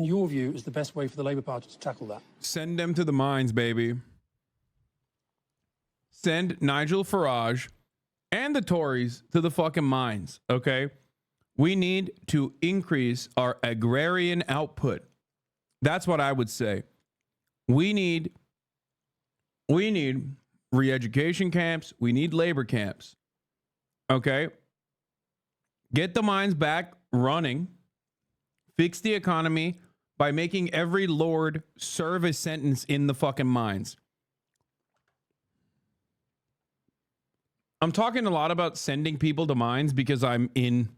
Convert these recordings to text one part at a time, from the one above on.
in your view, is the best way for the Labour Party to tackle that? Send them to the mines, baby. Send Nigel Farage and the Tories to the fucking mines, okay? We need to increase our agrarian output. That's what I would say. We need re-education camps. We need labor camps. Okay? Get the mines back running. Fix the economy by making every lord serve a sentence in the fucking mines. I'm talking a lot about sending people to mines because I'm in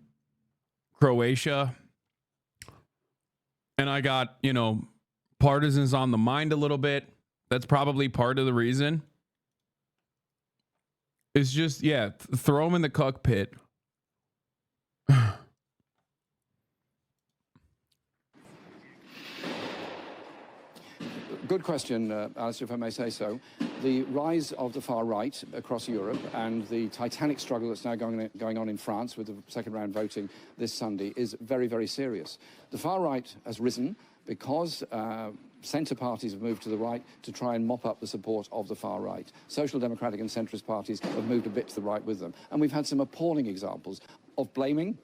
Croatia and I got, partisans on the mind a little bit. That's probably part of the reason. It's just, throw them in the cuck pit. Good question, Alistair, if I may say so. The rise of the far right across Europe and the titanic struggle that's now going on in France with the second round voting this Sunday is very, very serious. The far right has risen because centre parties have moved to the right to try and mop up the support of the far right. Social democratic and centrist parties have moved a bit to the right with them. And we've had some appalling examples of blaming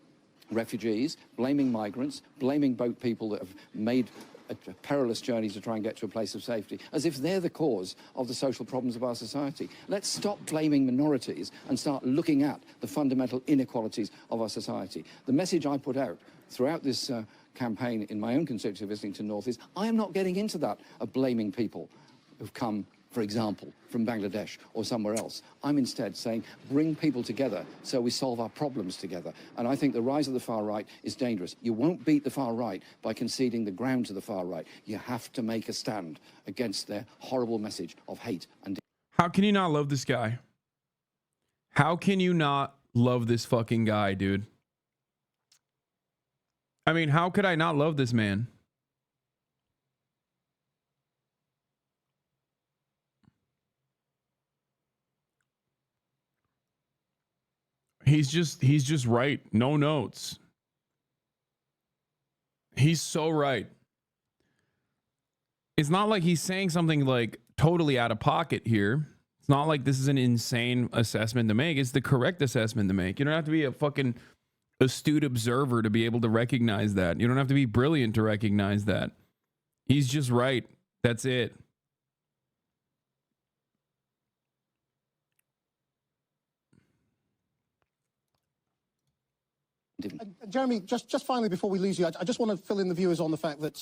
refugees, blaming migrants, blaming boat people that have made a perilous journey to try and get to a place of safety, as if they're the cause of the social problems of our society. Let's stop blaming minorities and start looking at the fundamental inequalities of our society. The message I put out throughout this campaign in my own constituency of Islington North is I am not getting into that of blaming people who've come, for example, from Bangladesh or somewhere else. I'm instead saying bring people together so we solve our problems together. And I think the rise of the far right is dangerous. You won't beat the far right by conceding the ground to the far right. You have to make a stand against their horrible message of hate and... How can you not love this guy? How can you not love this fucking guy, dude? I mean, how could I not love this man? He's just right. No notes. He's so right. It's not like he's saying something like totally out of pocket here. It's not like this is an insane assessment to make. It's the correct assessment to make. You don't have to be a fucking astute observer to be able to recognize that. You don't have to be brilliant to recognize that. He's just right. That's it. Jeremy, just finally, before we lose you, I just want to fill in the viewers on the fact that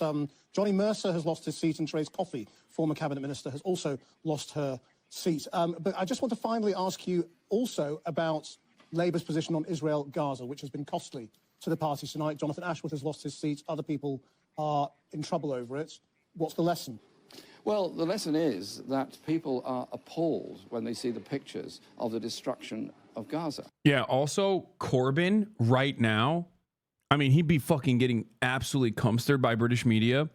Johnny Mercer has lost his seat and Therese Coffey, former cabinet minister, has also lost her seat. But I just want to finally ask you also about Labour's position on Israel-Gaza, which has been costly to the party tonight. Jonathan Ashworth has lost his seat. Other people are in trouble over it. What's the lesson? Well, the lesson is that people are appalled when they see the pictures of the destruction of Gaza. Yeah, also Corbyn right now, I mean, he'd be fucking getting absolutely cumstered by British media,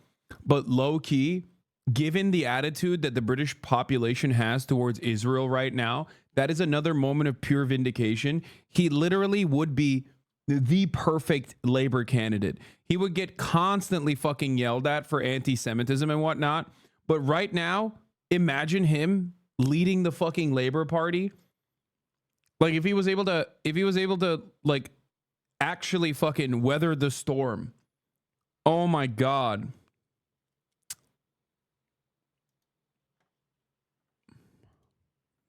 but low key, given the attitude that the British population has towards Israel right now, that is another moment of pure vindication. He literally would be the perfect Labour candidate. He would get constantly fucking yelled at for anti-Semitism and whatnot. But right now, imagine him leading the fucking Labour Party. Like if he was able to like actually fucking weather the storm. Oh my God.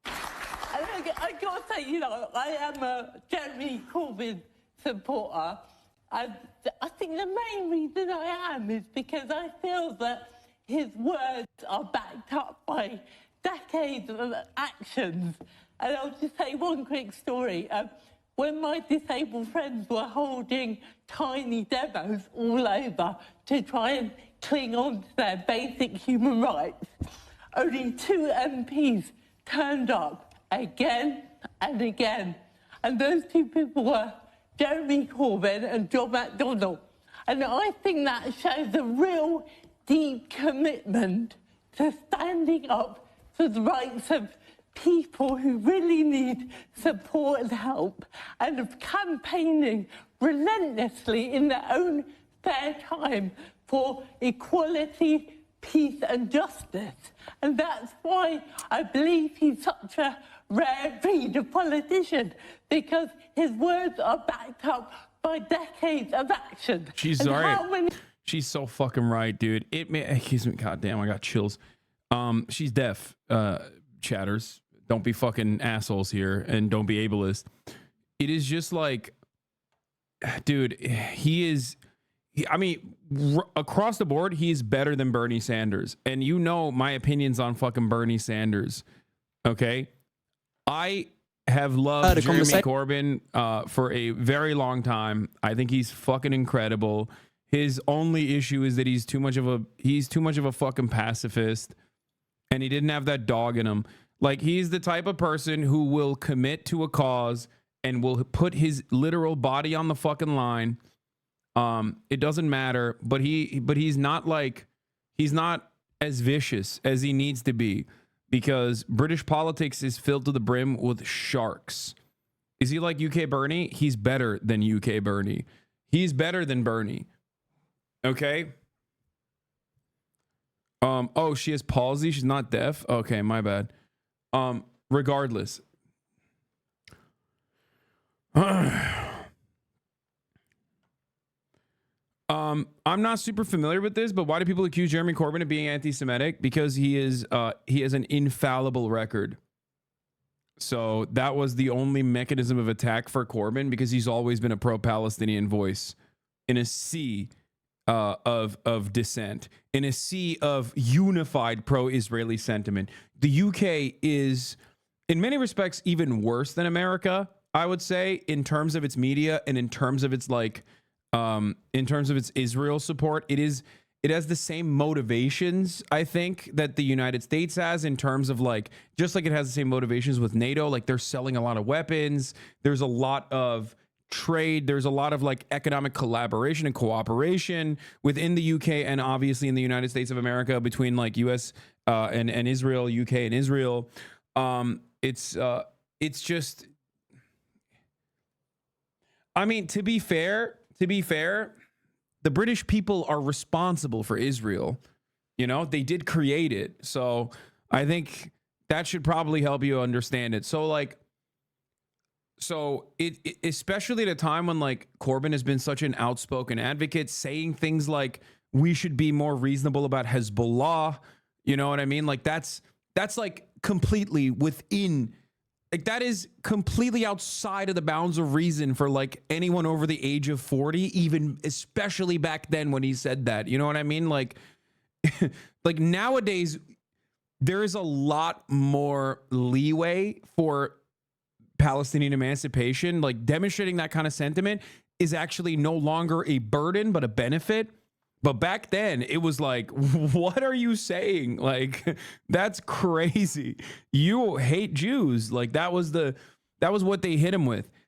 I gotta say, I am a Jeremy Corbyn supporter. I think the main reason I am is because I feel that his words are backed up by decades of actions. And I'll just say one quick story. When my disabled friends were holding tiny demos all over to try and cling on to their basic human rights, only 2 MPs turned up again and again. And those 2 people were Jeremy Corbyn and John McDonnell. And I think that shows a real deep commitment to standing up for the rights of people who really need support and help, and of campaigning relentlessly in their own spare time for equality, peace and justice. And that's why I believe he's such a rare breed of politician, because his words are backed up by decades of action. She's And right. how many- She's so fucking right, dude. It may, excuse me, goddamn, I got chills. She's deaf, chatters. Don't be fucking assholes here, and don't be ableist. It is just like, dude, across the board, he's better than Bernie Sanders. And you know my opinions on fucking Bernie Sanders. Okay? I have loved Jeremy Corbyn for a very long time. I think he's fucking incredible. His only issue is that he's too much of a fucking pacifist, and he didn't have that dog in him. Like, he's the type of person who will commit to a cause and will put his literal body on the fucking line. It doesn't matter, but he's not as vicious as he needs to be, because British politics is filled to the brim with sharks. Is he like UK Bernie? He's better than UK Bernie. He's better than Bernie. Okay. Oh, she has palsy. She's not deaf. Okay, my bad. Regardless. I'm not super familiar with this, but why do people accuse Jeremy Corbyn of being anti-Semitic? Because he has an infallible record. So that was the only mechanism of attack for Corbyn, because he's always been a pro-Palestinian voice in a sea of dissent, in a sea of unified pro-Israeli sentiment. The UK is, in many respects, even worse than America, I would say, in terms of its media and in terms of its in terms of its Israel support. It has the same motivations, I think, that the United States has, in terms of just like it has the same motivations with NATO. Like, they're selling a lot of weapons. There's a lot of trade. There's a lot of economic collaboration and cooperation within the UK and obviously in the United States of America, between US and Israel, UK and Israel. It's just, I mean, to be fair, the British people are responsible for Israel. You know, they did create it. So I think that should probably help you understand it. So it especially at a time when Corbyn has been such an outspoken advocate, saying things like we should be more reasonable about Hezbollah. You know what I mean? That's completely within, that is completely outside of the bounds of reason for anyone over the age of 40, even especially back then when he said that. You know what I mean? Nowadays, there is a lot more leeway for Palestinian emancipation. Demonstrating that kind of sentiment is actually no longer a burden, but a benefit. But back then, it was what are you saying? That's crazy. You hate Jews. That was what they hit him with.